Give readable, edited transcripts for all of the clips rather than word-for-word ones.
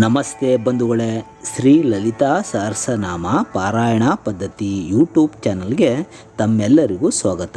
ನಮಸ್ತೆ ಬಂಧುಗಳೇ, ಶ್ರೀ ಲಲಿತಾ ಸಹಸ್ರನಾಮ ಪಾರಾಯಣ ಪದ್ಧತಿ ಯೂಟ್ಯೂಬ್ ಚಾನಲ್ಗೆ ತಮ್ಮೆಲ್ಲರಿಗೂ ಸ್ವಾಗತ.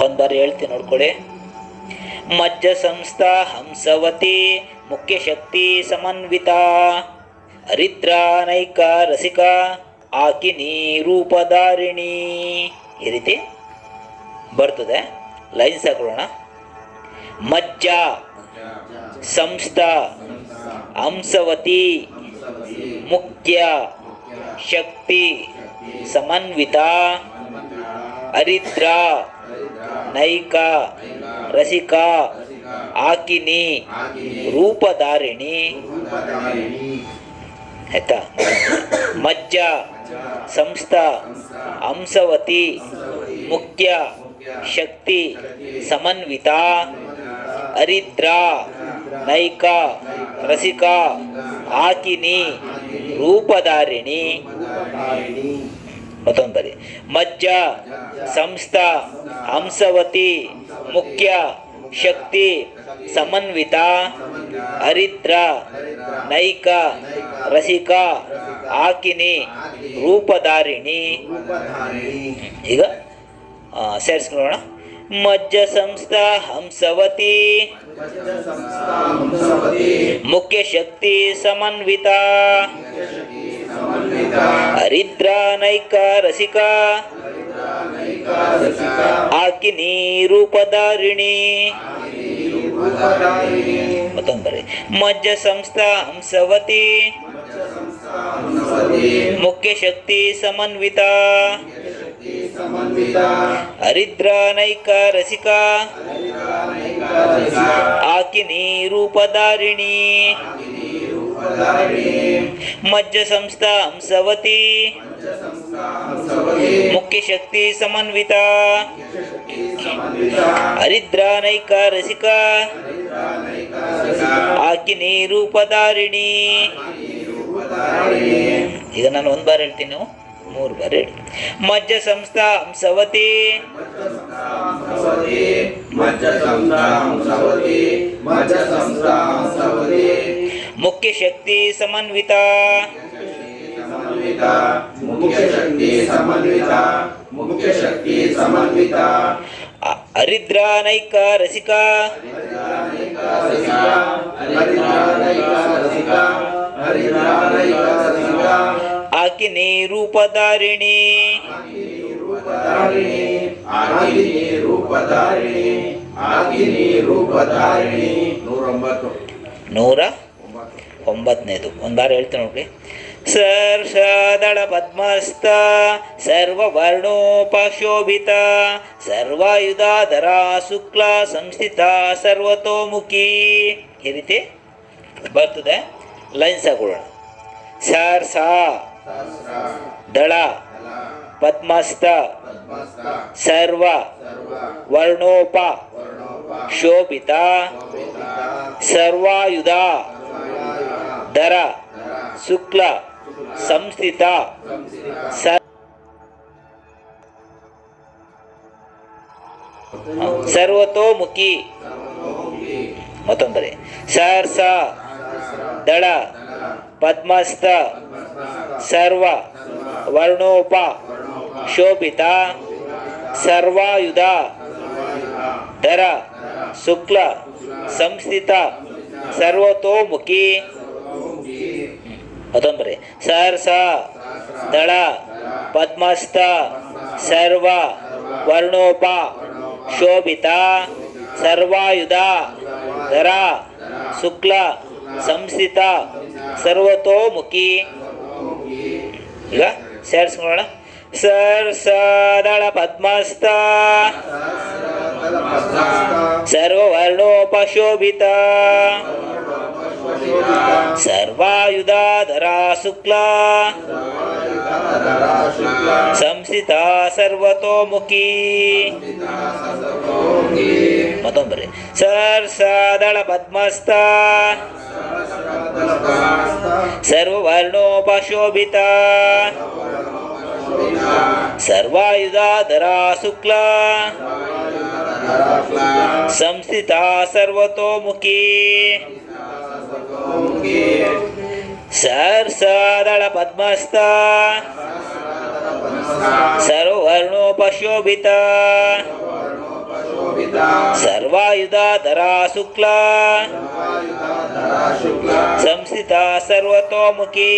ಒಂದು ಬಾರಿ ಹೇಳ್ತೀನಿ ನೋಡ್ಕೊಳ್ಳಿ. ಮಜ್ಜ ಸಂಸ್ಥಾ ಹಂಸವತಿ ಮುಖ್ಯ ಶಕ್ತಿ ಸಮನ್ವಿತ ಹರಿದ್ರಾ ನೈಕ ರಸಿಕ ಆಕಿನಿ ರೂಪಧಾರಿಣಿ. ಈ ರೀತಿ ಬರ್ತದೆ. ಲೈನ್ಸ್ ಹಾಕೊಳ್ಳೋಣ. ಮಜ್ಜ ಸಂಸ್ಥಾ ಹಂಸವತಿ ಮುಖ್ಯ ಶಕ್ತಿ ಸಮನ್ವಿತ ಹರಿದ್ರಾ ನೈಕ ರಸಿಕ ಆಕಿನಿ ರೂಪಧಾರಿಣಿ. ಆಯ್ತಾ? ಮಜ್ಜ ಸಂಸ್ಥಾ ಹಂಸವತಿ ಮುಖ್ಯ ಶಕ್ತಿ ಸಮನ್ವಿತ ಹರಿದ್ರಾ ನೈಕ ರಸಿಕ ಆಕಿನಿ ರೂಪಧಾರಿಣಿ. ಮತ್ತೊಂದು ಬರಿ. ಮಜ್ಜ ಸಂಸ್ಥಾ ಹಂಸವತಿ ಮುಖ್ಯ ಶಕ್ತಿ ಸಮನ್ವಿತ ಹರಿದ್ರಾ ನೈಕ ರಸಿಕ ಆಕಿನಿ ರೂಪಧಾರಿಣಿ. ಈಗ ಸೇರಿಸ್ಕೊಳ್ಳೋಣ. ಮಜ್ಜ ಸಂಸ್ಥಾ ಹಂಸವತಿ ಮುಖ್ಯ ಶಕ್ತಿ ಸಮನ್ವಿತ ಹರಿದ್ರಾ ನೈಕ ರಸಿಕ ಆಕಿನಿ ರೂಪಧಾರಿಣಿ. ಮತ್ತೊಂದು ಮಜ್ಜ ಸಂಸ್ಥಾ ಹಂಸವತಿ ಮುಖ್ಯ ಶಕ್ತಿ ಸಮನ್ವಿತ ಹರಿದ್ರಾ ನೈಕ ರಸಿಕ ಆಕಿನಿ ರೂಪಧಾರಿಣಿ. ಮಜ್ಜ ಸಂಸ್ಥಾ ಹಂಸವತಿ ಮುಖ್ಯ ಶಕ್ತಿ ಸಮನ್ವಿತ ಹರಿದ್ರಾ ನೈಕ ರಸಿಕ ಆಕಿನಿ ರೂಪಧಾರಿಣಿ. ಈಗ ನಾನು ಒಂದು ಬಾರಿ ಹೇಳ್ತೀನಿ, ನೀವು ಮೂರು ಬಾರಿ ಹೇಳಿ. ಮಜ್ಜ ಸಂಸ್ಥಾ ಹಂಸವತಿ ಮುಖ್ಯ ಶಕ್ತಿ ಸಮನ್ವಿತ ಹರಿದ್ರಾ ನೈಕ ರಸಿಕ ಆಕಿನಿ ರೂಪಧಾರಿಣಿ. ನೂರ ಒಂಬತ್ತನೇದು ಒಂದು ಬಾರಿ ಹೇಳ್ತೇನೆ ನೋಡ್ರಿ. ಸರ್ಷದಳ ಪದ್ಮಸ್ಥ ಸರ್ವವರ್ಣೋಪಶೋಭಿತ ಸರ್ವಾಯುಧಾಧರ ಶುಕ್ಲ ಸಂಸ್ಥಿತ ಸರ್ವತೋಮುಖಿ. ಈ ರೀತಿ ಬರ್ತದೆ. ಲೈನ್ಸ್ ಹಾಕೊಳ್ಳೋಣ. ಸರ್ಸ ದಳ ಪದ್ಮಸ್ಥ ಸರ್ವ ವರ್ಣೋಪ ಶೋಭಿತ ಸರ್ವಾಯುಧ ಧರ ಶುಕ್ಲ ಸಂಸ್ಥಿತ ಸರ್ವತೋಮುಖಿ. ಮತ್ತೊಂದರೆ ಸರ್ಸ ದಳ ಪದ್ಮಸ್ಥ ಸರ್ವ ವರ್ಣೋಪ ಶೋಭಿತ ಸರ್ವಾಯುಧ ಧರ ಶುಕ್ಲ ಸಂಸ್ಥಿತ ಸರ್ವತೋಮುಖಿ. ಮತ್ತೊಂದು ಸರ್ಸ ದಳ ಪದ್ಮಸ್ಥ ಸರ್ವ ವರ್ಣೋಪ ಶೋಭಿತ ಸರ್ವಾಯುಧ ಧರ ಶುಕ್ಲ ಸಂಸ್ಥಿತ ಸರ್ವತೋಮುಖಿ. ಈಗ ಸೇರಿಸ್ಕೊಳ್ಳೋಣ. ಸರ್ಸದಳ ಪದ್ಮಸ್ಥ ಸರ್ವವರ್ಣೋಪಶೋಭಿತ ಸರ್ವಾಯುಧಾಧರ ಶುಕ್ಲ ಸಂಸ್ಥಿತ ಸರ್ವತೋಮುಖಿ. ಮತ್ತೊಂದು ಸರ್ಸದಳ ಪದ್ಮಸ್ಥ ಸರ್ವವರ್ಣೋಪಶೋಭಿತ ಸರ್ವಾಯುಧಾಧರ ಶುಕ್ಲ ಸಂಸ್ಥಿತಾ ಸರ್ವತೋಮುಖಿ ಸರ್ಸದಳ ಪದ್ಮಸ್ಥ ಸರ್ವವರ್ಣೋಪಶೋಭಿತ ಸರ್ವಾಯುಧಾಧರಾ ಶುಕ್ಲ ಸಂಸ್ಥಿತಾ ಸರ್ವತೋಮುಖಿ.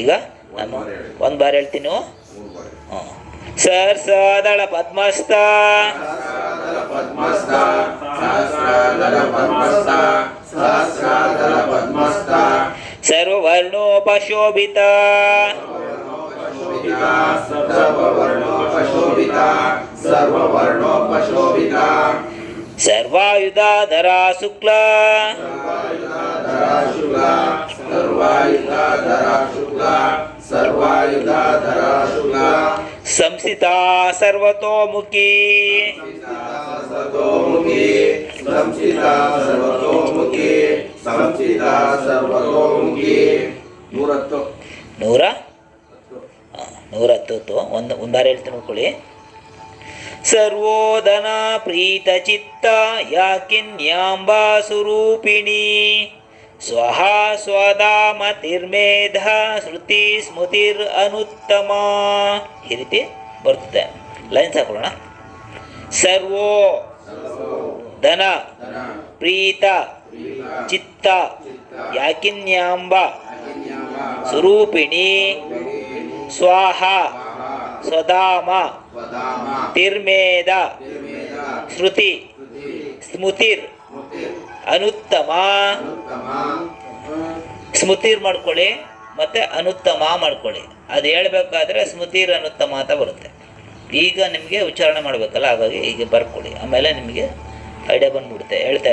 ಈಗ ನಾನು ಒಂದು ಬಾರಿ ಹೇಳ್ತೀನಿ. ಸರ್ಸದಳ ಪದ್ಮಸ್ಥ ಸರ್ವವರ್ಣೋಪಶೋಭಿತ ಸರ್ವಾಯುಧಾಧರಾ ಶುಕ್ಲ ಸಂಸ್ಥಿತಾ ಸರ್ವತೋಮುಖಿ. ನೂರತ್ತು ಒಂದು ಬಾರಿ ಹೇಳ್ತೀನಿ ನೋಡ್ಕೊಳ್ಳಿ. ಸರ್ವೋದನ ಪ್ರೀತ ಚಿತ್ತ ಯಾಕಿನ್ಯಾಂಬಾ ಸ್ವರೂಪಿಣಿ ಸ್ವಹ ಸ್ವಧಾಮತಿರ್ಮೇಧ ಶ್ರುತಿ ಸ್ಮೃತಿರ್ ಅನುತ್ತಮ. ಈ ರೀತಿ ಬರ್ತದೆ. ಲೈನ್ಸ್ ಹಾಕೊಳ್ಳೋಣ. ಸರ್ವೋ ಧನ ಪ್ರೀತ ಚಿತ್ತ ಯಾಕಿನ್ಯಾಂಬ ಸ್ವರೂಪಿಣಿ ಸ್ವಾಹ ಸ್ವಧಾಮ ತಿರ್ಮೇದ ಶ್ರುತಿ ಸ್ಮೃತಿರ್ ಅನುತ್ತಮ. ಸ್ಮೃತಿರ್ ಮಾಡ್ಕೊಳ್ಳಿ ಮತ್ತೆ ಅನುತ್ತಮ ಮಾಡ್ಕೊಳ್ಳಿ. ಅದು ಹೇಳ್ಬೇಕಾದ್ರೆ ಸ್ಮೃತಿರ್ ಅನುತ್ತಮ ಅಂತ ಬರುತ್ತೆ. ಈಗ ನಿಮಗೆ ಉಚ್ಚಾರಣೆ ಮಾಡಬೇಕಲ್ಲ, ಹಾಗಾಗಿ ಈಗ ಬರ್ಕೊಳ್ಳಿ. ಆಮೇಲೆ ನಿಮಗೆ ಐಡಿಯಾ ಬಂದ್ಬಿಡುತ್ತೆ ಹೇಳ್ತಾ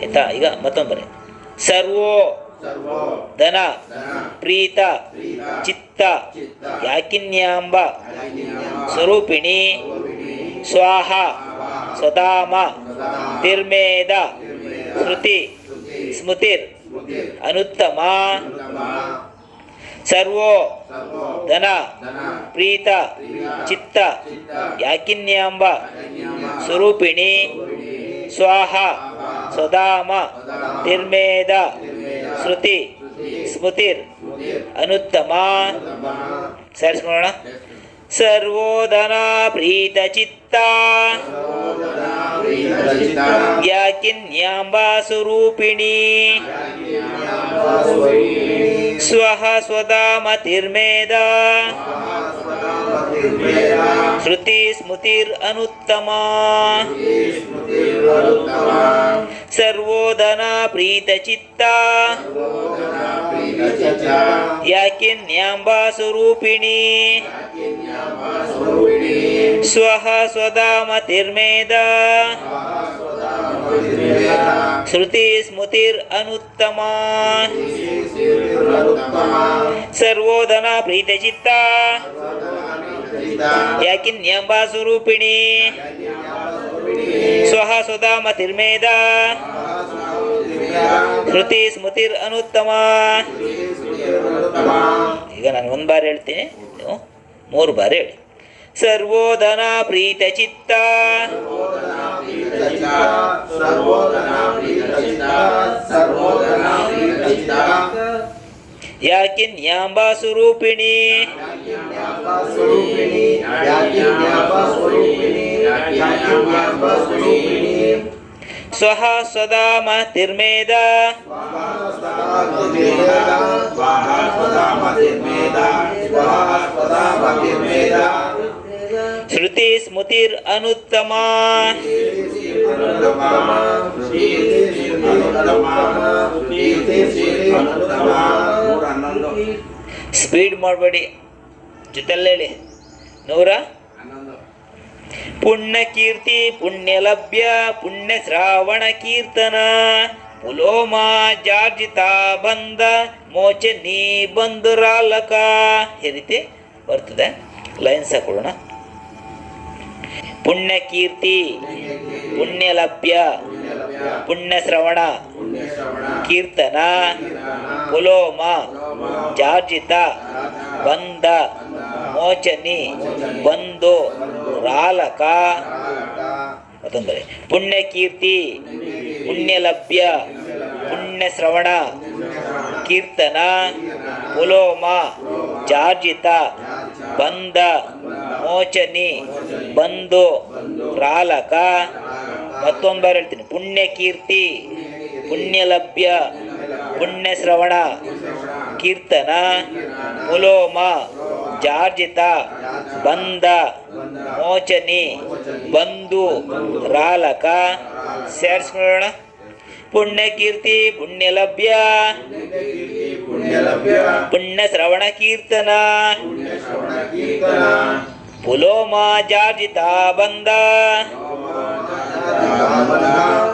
ಆಯ್ತಾ. ಈಗ ಮತ್ತೊಂದು ಬರೀ. ಸರ್ವೋ ಧನ ಪ್ರೀತ ಚಿತ್ತ ಯಾಕಿನ್ಯಾಂಬ ಸ್ವರೂಪಿಣಿ ಸ್ವಾಹ ಸ್ವಧಾಮ ತಿರ್ಮೇದ ಶ್ರುತಿ ಸ್ಮೃತಿರ್ ಅನುತ್ತಮ. ಸರ್ವೋ ಧನ ಪ್ರೀತ ಚಿತ್ತ ಯಾಕಿನ್ಯಾಂಬ ಸ್ವರೂಪಿಣಿ ಸ್ವಾಹ ಸ್ವಧಾಮ ತಿರ್ಮೇದ ಶ್ರುತಿ ಸ್ಮೃತಿರ್ ಅನುತ್ತಮ. ಸೇರಿಸ್ಕೊಳ್ಳೋಣ. ಸರ್ವೋದನ ಪ್ರೀತ ಚಿತ್ತ ಯಾಕಿನ್ಯಾಂಬ ಸ್ವರೂಪಿಣಿ ಸ್ವಹ ಸ್ವಧಾಮ ತಿರ್ಮೇದ ಶ್ರುತಿ ಸ್ಮೃತಿರ್ ಅನುತ್ತಮ. ಸರ್ವೋದನ ಪ್ರೀತ ಚಿತ್ತ ಯಾಕಿನ್ಯಾಂಬ ಸ್ವರೂಪಿಣಿ ಸ್ವಹ ಸ್ವಧಾಮ ತಿರ್ಮೇದ ಶ್ರುತಿ ಸ್ಮೃತಿರ್ ಅನುತ್ತಮ. ಸರ್ವೋದನ ಪ್ರೀತ ಚಿತ್ತ ಯಾಕಿನ್ಯಾಂಬ ಸ್ವರೂಪಿಣಿ ಸ್ವಹ ಸ್ವಧಾಮ ತಿರ್ಮೇದ ಶ್ರುತಿ ಸ್ಮೃತಿರ್ ಅನುತ್ತಮ. ಈಗ ನಾನು ಒಂದು ಬಾರಿ ಹೇಳ್ತೀನಿ, ನೀವು 3 ಬಾರಿ ಹೇಳಿ. ಸರ್ವೋದನ ಪ್ರೀತ ಚಿತ್ತ ಯಾಕಿನ್ಯಾಂಬ ಸ್ವರೂಪಿಣಿ ಸ್ವಹ ಸ್ವಧಾಮ ತಿರ್ಮೇದ ಶ್ರುತಿ ಸ್ಮೃತಿರ್ ಅನುತ್ತಮ. ಸ್ಪೀಡ್ ಮಾಡಬೇಡಿ, ಜೊತೆಲ್ಲೇ ಹೇಳಿ. 111. ಪುಣ್ಯ ಕೀರ್ತಿ ಪುಣ್ಯ ಲಭ್ಯ ಪುಣ್ಯ ಶ್ರಾವಣ ಕೀರ್ತನ ಪುಲೋಮ ಜಾರ್ಜಿತ ಬಂದ ಮೋಚನಿ ಬಂಧುರಾಲಕ. ಈ ರೀತಿ ಬರ್ತದೆ. ಲೈನ್ಸ್ ಹಾಕೊಳ್ಳೋಣ. ಪುಣ್ಯ ಕೀರ್ತಿ ಪುಣ್ಯ ಲಭ್ಯ ಪುಣ್ಯ ಶ್ರವಣ ಕೀರ್ತನ ಪುಲೋಮ ಜಾರ್ಜಿತ ಬಂದ ಮೋಚನಿ ಬಂಧು ರಾಲಕ ಮತ್ತೊಂದು ಬರೆ ಪುಣ್ಯಕೀರ್ತಿ ಪುಣ್ಯಲಭ್ಯ ಪುಣ್ಯಶ್ರವಣ ಕೀರ್ತನ ಪುಲೋಮ ಜಾರ್ಜಿತ ಬಂಧ ಮೋಚನಿ ಬಂಧು ರಾಲಕ ಮತ್ತೊಂದು ಬಾರಿ ಹೇಳ್ತೀನಿ ಪುಣ್ಯಕೀರ್ತಿ ಪುಣ್ಯಲಭ್ಯ ಪುಣ್ಯಶ್ರವಣ ಕೀರ್ತನ ಪುಲೋಮ ಜಾರ್ಜಿತ ಬಂಧ ಮೋಚನಿ ಬಂಧು ರಾಲಕ ಸೇರಿಸ್ಕೊಳ್ಳೋಣ. ಪುಣ್ಯಕೀರ್ತಿ ಪುಣ್ಯಲಭ್ಯ ಪುಣ್ಯಶ್ರವಣ ಕೀರ್ತನ ಪುಲೋಮ ಜಾರ್ಜಿತ ಬಂಧ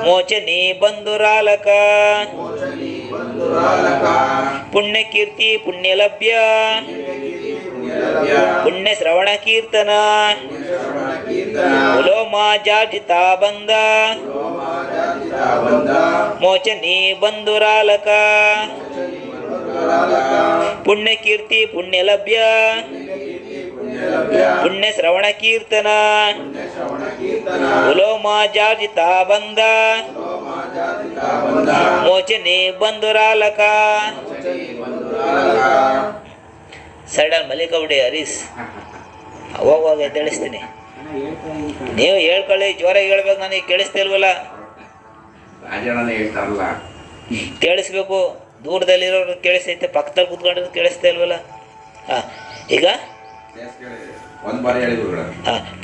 ಮೋಚನಿ ಬಂಧುರಾಲಕ ಪುಣ್ಯಕೀರ್ತಿ ಪುಣ್ಯಲಭ್ಯ ಪುಣ್ಯಶ್ರವಣ ಕೀರ್ತನ ಪುಲೋಮ ಜಾರ್ಜಿತ ಬಂಧ ಮೋಚನಿ ಬಂಧುರಾಲಕ ಪುಣ್ಯಕೀರ್ತಿ ಪುಣ್ಯಲಭ್ಯ ಪುಣ್ಯಶ್ರವಣ ಕೀರ್ತನ ಪುಲೋಮ ಜಾರ್ಜಿತ ಬಂಧ ಮೋಚನೆ ಬಂಧುರಾಲಕ. ಸಡನ್ ಮಲ್ಲಿಕೌಡಿ ಹರೀಶ್ ಅವಾಗ ತಿಳಿಸ್ತೀನಿ. ನೀವು ಹೇಳ್ಕೊಳ್ಳಿ, ಜೋರಾಗಿ ಹೇಳ್ಬೇಕು, ನನಗೆ ಕೇಳಿಸ್ತಾ ಇಲ್ವಲ್ಲ. ಕೇಳಿಸ್ಬೇಕು, ದೂರದಲ್ಲಿರೋರು ಕೇಳಿಸ್ತೈತೆ, ಪಕ್ಕದಲ್ಲಿ ಕೂತ್ಕೊಂಡಿರೋದು ಕೇಳಿಸ್ತಾ ಇಲ್ವಲ್ಲ. ಈಗ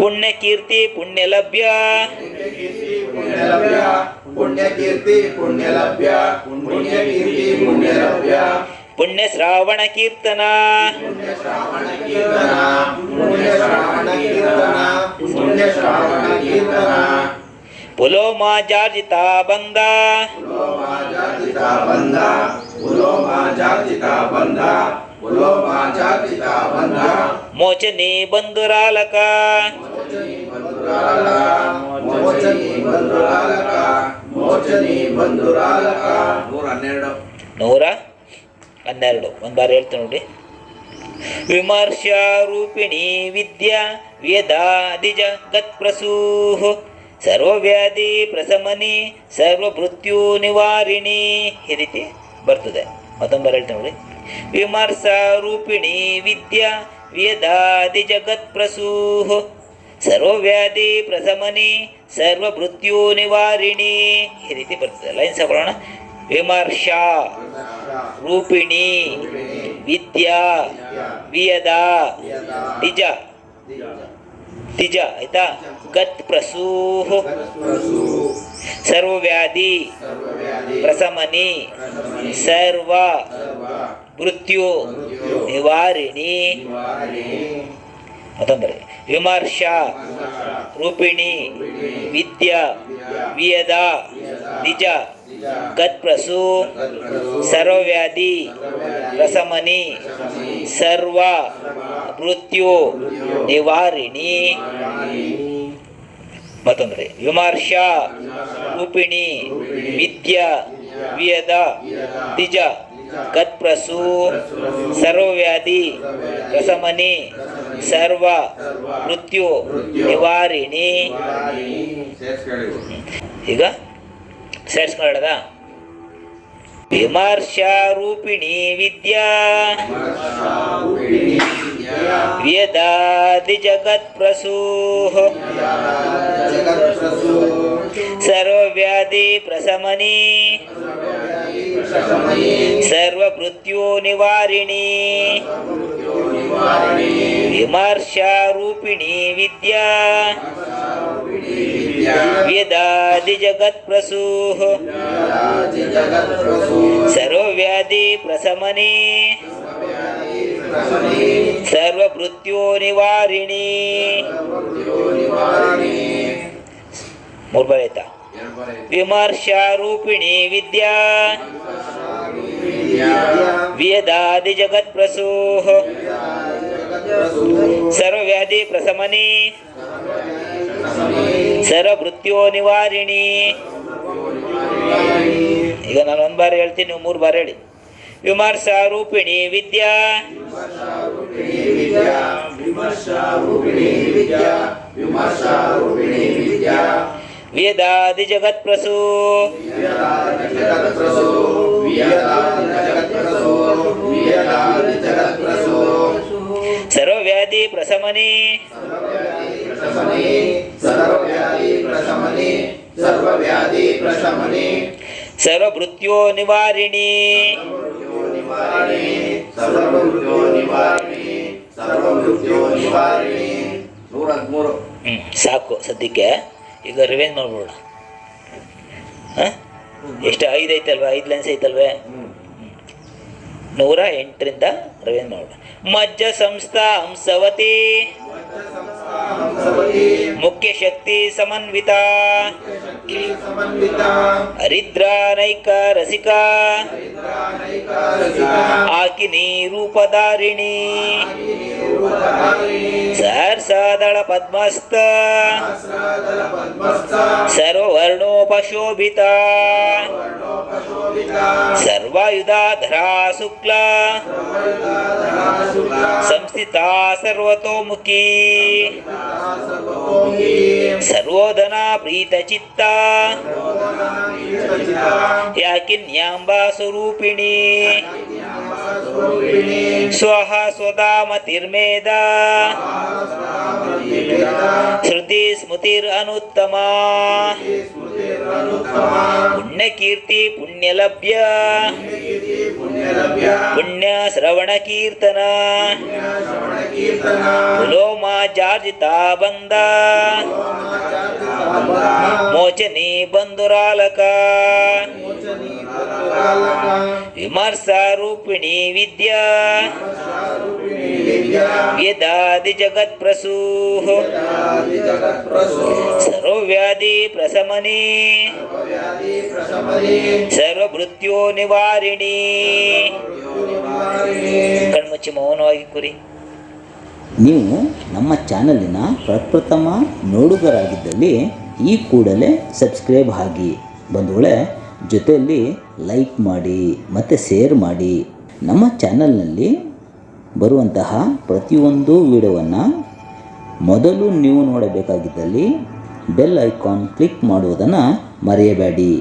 ಪುಣ್ಯಕೀರ್ತಿ ಪುಣ್ಯಲಭ್ಯ ಪುಣ್ಯಶ್ರಾವಣ ಕೀರ್ತನ ಪುಲೋಮ ಜಾರ್ಜಿತ ಬಂಧ ಮೋಚನಿ ಬಂಧುರಾಲಕ ನೂರ 12. ಒಂದು ಬಾರಿ ಹೇಳ್ತೀನಿ ನೋಡಿ. ವಿಮರ್ಶ ರೂಪಿಣಿ ವಿದ್ಯಾ ವೇದಾದಿ ಜಗತ್ಪ್ರಸೂಃ ಸರ್ವವ್ಯಾಧಿ ಪ್ರಶಮನಿ ಸರ್ವಮೃತ್ಯು ನಿವಾರಿಣಿ. ಈ ರೀತಿ ಬರ್ತದೆ. ಮತ್ತೊಂದು ಬಾರಿ ಹೇಳ್ತೀನಿ ನೋಡಿ. ವಿಮರ್ಶ ರೂಪಿಣಿ ವಿದ್ಯಾ ವೇದಾದಿ ಜಗತ್ಪ್ರಸೂಃ ಸರ್ವವ್ಯಾಧಿ ಪ್ರಶಮನಿ ಸರ್ವಮೃತ್ಯು ನಿವಾರಿಣಿ. ಈ ರೀತಿ ಬರ್ತದೆ. ಲೈನ್ ತಗೊಳ್ಳೋಣ. ವಿಮರ್ಶ ರೂಪಿಣಿ ವಿದ್ಯಾ ವಿಯದ ತಿಜ ಆಯ್ತಾ ಗತ್ ಪ್ರಸೂಃ ಸರ್ವವ್ಯಾಧಿ ಪ್ರಶಮನಿ ಸರ್ವ ಮೃತ್ಯು ನಿವಾರಿಣಿ. ಮತ್ತೊಂದರೆ ವಿಮರ್ಶ ರೂಪಿಣಿ ವಿದ್ಯಾ ವಿಯದ ನಿಜ ಗತ್ಪ್ರಸು ಸರ್ವವ್ಯಾಧಿ ಪ್ರಶಮನಿ ಸರ್ವ ಮೃತ್ಯು ನಿವಾರಿಣಿ. ಮತ್ತೊಂದರೆ ವಿಮರ್ಶ ರೂಪಿಣಿ ವಿದ್ಯಾ ವಿಯದ ನಿಜ ಗತ್ಪ್ರಸು ಸರ್ವವ್ಯಾಧಿ ಪ್ರಶಮನಿ ಸರ್ವ ಮೃತ್ಯು ನಿವಾರಿಣಿ. ಈಗ ಸೇರಿಸ್ಕೊಳ್ಳೋದ. ವಿಮರ್ಶ ರೂಪಿಣಿ ವಿದ್ಯಾ ವೇದಾದಿ ಜಗತ್ಪ್ರಸೂಃ ಸರ್ವವ್ಯಾಧಿ ಪ್ರಶಮನಿ ಸರ್ವಮೃತ್ಯು ನಿವಾರಿಣಿ. ವಿಮರ್ಶ ರೂಪಿಣಿ ವಿದ್ಯಾ ವೇದಾದಿ ಜಗತ್ಪ್ರಸೂಃ ಸರ್ವವ್ಯಾಧಿ ಪ್ರಶಮನಿ ಸರ್ವಮೃತ್ಯು ನಿವಾರಿಣಿ. 3 ಬಾರಿ ಆಯ್ತಾ. ವಿಮರ್ಶ ರೂಪಿಣಿ ವಿದ್ಯಾ ವೇದಾದಿ ಜಗತ್ಪ್ರಸೂಃ ಸರ್ವವ್ಯಾಧಿ ಪ್ರಶಮನಿ ಸರ್ವಮೃತ್ಯು ನಿವಾರಿಣಿ. ಈಗ ನಾನು 1 ಬಾರಿ ಹೇಳ್ತೀನಿ, ನೀವು 3 ಬಾರಿ ಹೇಳಿ. ವಿಮರ್ಶಾರೂಪಿಣಿ ವಿದ್ಯಾ ವೇದಾದಿ ಜಗತ್ಪ್ರಸೂ ಸರ್ವವ್ಯಾಧಿ ಪ್ರಶಮನಿ ಸರ್ವಮೃತ್ಯೋ ನಿವಾರಿಣಿ. ಸಾಕು ಸದ್ಯಕ್ಕೆ. ಈಗ ರಿವೆಂಜ್ ಮಾಡ್ಬಿಡೋಣ. ಎಷ್ಟು 5 ಐತಲ್ವ? 5 ಲೈನ್ಸ್ ಐತಲ್ವೇ? 108ರಿಂದ ರಿವೆಂಜ್ ಮಾಡೋಣ. ಮಜ್ಜ ಸಂಸ್ಥಾ ಹಂಸವತಿ ಮುಖ್ಯ ಶಕ್ತಿ ಸಮನ್ವಿತ ಹರಿದ್ರಾನೈಕ ರಸಿಕ ಆಕಿನಿ ರೂಪಧಾರಿಣಿ ಸಹಸ್ರದಳ ಪದ್ಮಸ್ತ ಸರ್ವವರ್ಣೋಪಶೋಭಿತ ಸರ್ವಾಯುಧಾಧರಾ ಶುಕ್ಲ ಸಂಸ್ಥಿತಾ ಸರ್ವತೋಮುಖಿ ಸರ್ವೋಧನ ಪ್ರೀತಚಿತ್ತ ಯಾಕಿನ್ಯಾಂಬಾ ಸ್ವರೂಪಿಣಿ ಸ್ವಹ ಸ್ವಧಾಮತಿರ್ಮೇಧ ಶ್ರುತಿ ಸ್ಮೃತಿರ್ ಅನುತ್ತಮ ಪುಣ್ಯಕೀರ್ತಿ ಪುಣ್ಯಲಭ್ಯ ಪುಣ್ಯ ಶ್ರವಣ ಕೀರ್ತನ ಪುಲೋಮ ಜಾರ್ಜಿತಾ ಬಂದ ಮೋಚನಿ ಬಂಧುರಾಲಕ ವಿಮರ್ಶಾರೂಪಿಣಿ ವಿದ್ಯಾ ವೇದಾದಿ ಜಗತ್ಪ್ರಸೂ ಸರ್ವವ್ಯಾಧಿ ಪ್ರಶಮನಿ ಸರ್ವಮೃತ್ಯೋ ನಿವಾರಿಣಿ. ಕಣ್ಮುಚ್ಚಿ ಮೌನವಾಗಿ ಕುರಿ. ನೀವು ನಮ್ಮ ಚಾನಲಿನ ಪ್ರಪ್ರಥಮ ನೋಡುಗರಾಗಿದ್ದಲ್ಲಿ ಈ ಕೂಡಲೇ ಸಬ್ಸ್ಕ್ರೈಬ್ ಆಗಿ ಬಂಧುಗಳೇ, ಜೊತೆಯಲ್ಲಿ ಲೈಕ್ ಮಾಡಿ ಮತ್ತು ಶೇರ್ ಮಾಡಿ. ನಮ್ಮ ಚಾನಲ್ನಲ್ಲಿ ಬರುವಂತಹ ಪ್ರತಿಯೊಂದು ವಿಡಿಯೋವನ್ನು ಮೊದಲು ನೀವು ನೋಡಬೇಕಾಗಿದ್ದಲ್ಲಿ ಬೆಲ್ ಐಕಾನ್ ಕ್ಲಿಕ್ ಮಾಡುವುದನ್ನು ಮರೆಯಬೇಡಿ.